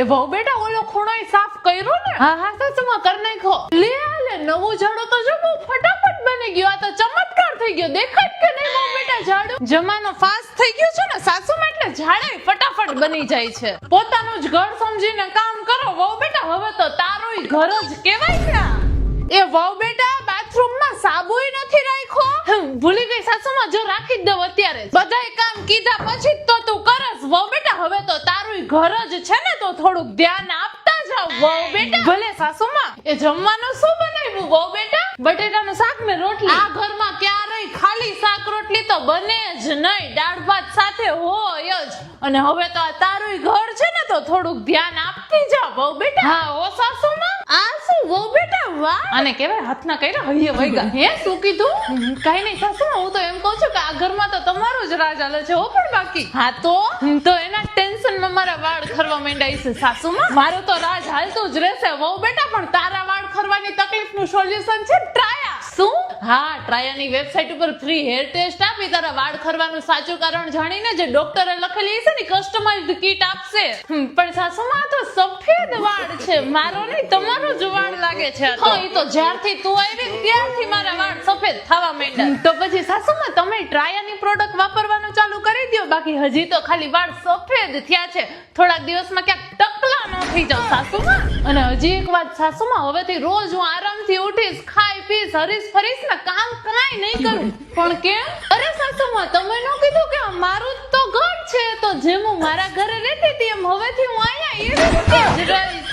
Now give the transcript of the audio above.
એ વહુ બેટા ઓલો ખૂણો સાફ કર્યો ને? હા હા સાસુમાં કર નાખો. લે નવું ઝાડુ તો જો બહુ ફટાફટ બની ગયો. આ તો ચમત્કાર થઈ ગયો. દેખાય કે નહીં વહુ બેટા ઝાડુ? જમાનો ફાસ્ટ થઈ ગયો છે ને સાસુમાં, એટલે ઝાડે ફટાફટ બની જાય છે. પોતાનું જ ઘર સમજીને કામ કરો વહુ બેટા. હવે તો તારું ઘર જ કહેવાય ને. એ વહુ બેટા બાથરૂમમાં સાબુય નથી રાખ્યો. ભૂલી ગઈ સાસુમાં, જો રાખી જ દઉં અત્યારે. બધાય કામ કીધા પછી તો તું કરસ વહુ બેટા. હવે તો તારું ઘર જ છે ને, તો થોડુંક ધ્યાન આપતા જાવ વહુ બેટા. ભલે સાસુમાં. એ જમવાનું શું બનાવ્યું વહુ બેટા? બટેટાનું શાક ને રોટલી. આ ઘરમાં ક્યારેય ખાલી શાક રોટલી તો બને જ નહીં. દાળ ભાત સાથે હોય જ. અને હવે તો આ તારું ઘર છે ને, તો થોડુંક ધ્યાન આપતી જા વહુ બેટા. હા ઓ સાસુમાં. આ શું વહુ બેટા? વાહ, આને કહેવાય હાથના કર્યા હૈયે વૈગા. હે શું કીધું? કઈ નહીં સાસુમાં, હું તો એમ કહું છું કે આ ઘરમાં તો તમારો જ રાજ હાલે છે. હો પણ બાકી. હા તો એના ટેન્શનમાં મારા વાળ ખરવા માંડ્યા છે સાસુમાં. મારું તો રાજ હાલતું જ રહેશે વહુ બેટા. પણ તારા વાળ ખરવાની તકલીફનું સોલ્યુશન છે ટ્રાયા. શું? હા, ટ્રાયાની વેબસાઈટ ઉપર ફ્રી હેર ટેસ્ટ આપી તારા વાળ ખરવાનું સાચું કારણ જાણીને જે ડોક્ટરે લખેલી છે ને કસ્ટમાઇઝ્ડ કીટ આપશે. પણ સાસુમાં તો સફેદ વાળ છે. મારો નહીં તમારો જ વાળ લાગે છે. હા, ઈ તો જ્યારથી તું આવી ત્યારથી મારા વાળ સફેદ થવા માંડ્યા. તો પછી સાસુમાં તમે ટ્રાયાની પ્રોડક્ટ વાપરવાનું ચાલુ કરી દો. બાકી હજી તો ખાલી વાળ સફેદ થયા છે. થોડાક દિવસમાં ક્યાંક ટકલા ન થઈ જાવ સાસુમાં. અને હજી એક વાત સાસુમાં, હવેથી રોજ હું આરામથી ઉઠીશ, ખાઈ પીશ, હરીશ ફરીશ ને કામ કાંઈ નહીં કરું. પણ કેમ? અરે સાસુમાં, તમે ન કીધું કે મારું તો ઘર છે, તો જેમ હું મારા ઘરે રહેતી હતી એમ હવેથી હું અહીંયા એવી રીતે જ રહીશ.